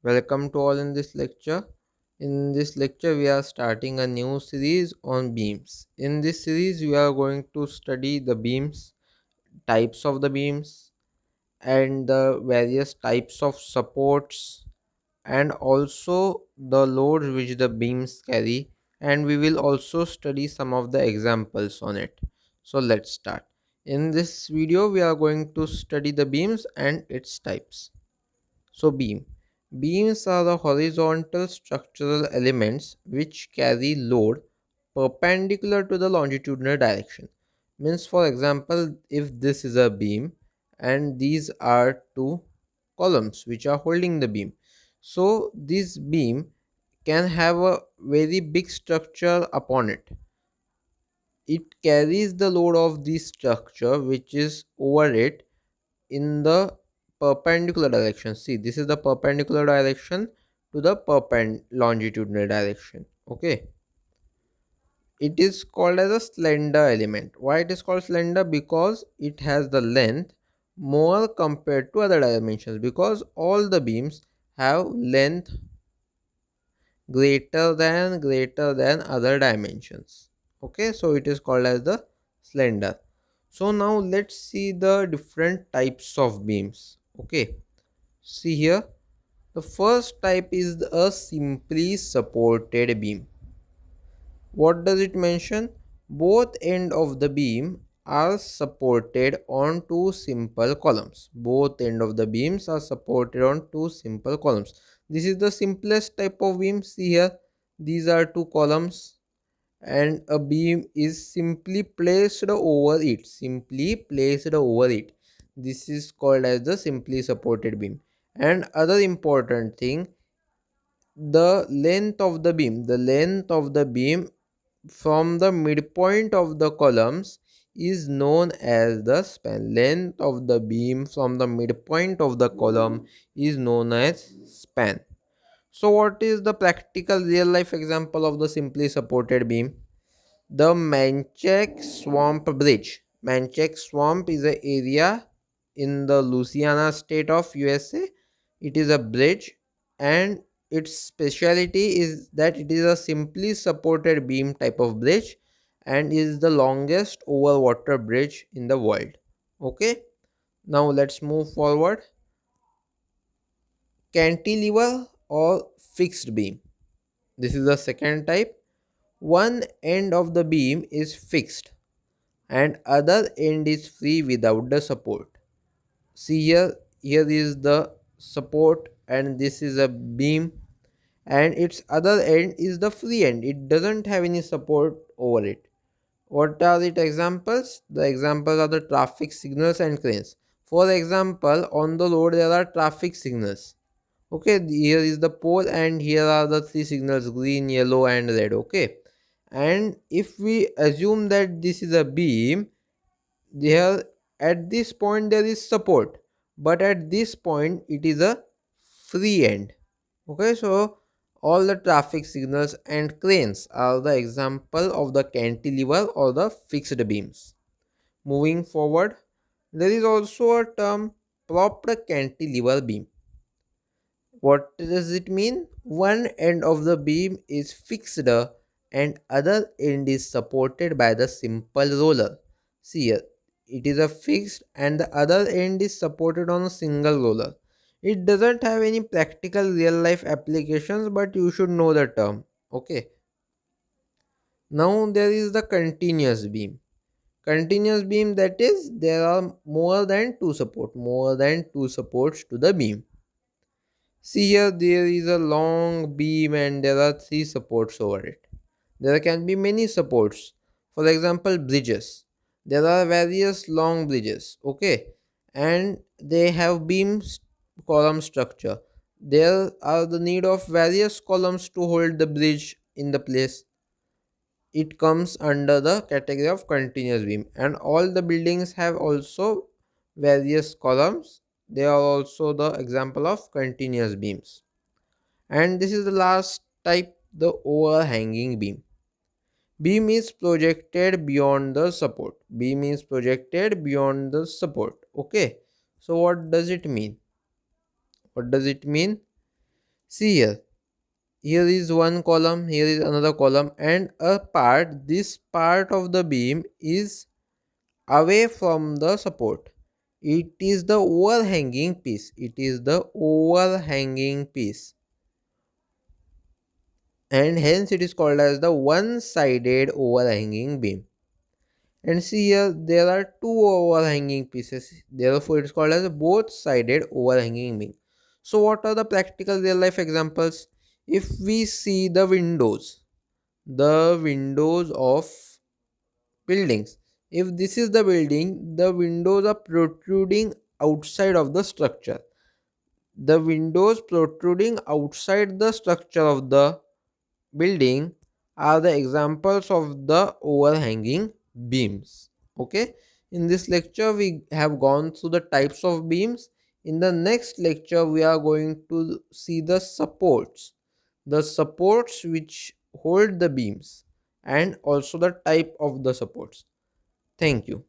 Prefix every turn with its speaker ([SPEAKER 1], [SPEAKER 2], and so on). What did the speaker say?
[SPEAKER 1] Welcome to all in this lecture. In this lecture, we are starting a new series on beams. In this series, we are going to study the beams, types of the beams, and the various types of supports, and also the loads which the beams carry. And we will also study some of the examples on it. So, let's start. In this video, we are going to study the beams and its types. So, beams are the horizontal structural elements which carry load perpendicular to the longitudinal direction. Means, for example, if this is a beam and these are two columns which are holding the beam, so this beam can have a very big structure upon it. It carries the load of this structure which is over it in the perpendicular direction. See, this is the perpendicular direction to the longitudinal direction. Okay, it is called as a slender element. Why it is called slender? Because it has the length more compared to other dimensions, because all the beams have length greater than other dimensions. Okay, so it is called as the slender. So now let's see the different types of beams. Okay, see here, the first type is a simply supported beam. What does it mention? Both end of the beam are supported on two simple columns. Both end of the beams are supported on two simple columns. This is the simplest type of beam. See here, these are two columns and a beam is simply placed over it. Simply placed over it. This is called as the simply supported beam. And other important thing, the length of the beam from the midpoint of the columns is known as the span. Length of the beam from the midpoint of the column is known as span. So what is the practical real life example of the simply supported beam? The Manchac Swamp Bridge. Manchac Swamp is an area in the Louisiana state of USA. It is a bridge, and its speciality is that it is a simply supported beam type of bridge and is the longest over water bridge in the world. Okay, now let's move forward. Cantilever or fixed beam. This is the second type. One end of the beam is fixed and other end is free without the support. See here, here is the support and this is a beam, and its other end is the free end. It doesn't have any support over it. What are the examples? The examples are the traffic signals and cranes. For example, on the road there are traffic signals. Okay, here is the pole and here are the three signals: green, yellow and red. Okay, and if we assume that this is a beam, there at this point there is support, but at this point it is a free end. Okay, so all the traffic signals and cranes are the example of the cantilever or the fixed beams. Moving forward, there is also a term propped cantilever beam. What does it mean? One end of the beam is fixed and other end is supported by the simple roller. See here, it is a fixed and the other end is supported on a single roller. It doesn't have any practical real life applications, but you should know the term. Okay. Now there is the continuous beam. Continuous beam, that is, there are more than two supports to the beam. See here, there is a long beam and there are three supports over it. There can be many supports. For example, bridges. There are various long bridges, okay, and they have beams column structure. There are the need of various columns to hold the bridge in the place. It comes under the category of continuous beam, and all the buildings have also various columns. They are also the example of continuous beams. And this is the last type, the overhanging beam. Beam is projected beyond the support. Beam is projected beyond the support. Okay, so what does it mean? What does it mean? See here. Here is one column, here is another column, and this part of the beam is away from the support. It is the overhanging piece. It is the overhanging piece. And hence it is called as the one-sided overhanging beam. And see here, there are two overhanging pieces. Therefore, it is called as a both-sided overhanging beam. So, what are the practical real-life examples? If we see the windows of buildings. If this is the building, the windows are protruding outside of the structure. The windows protruding outside the structure of the building are the examples of the overhanging beams. Okay, in this lecture we have gone through the types of beams. In the next lecture we are going to see the supports which hold the beams, and also the type of the supports. Thank you.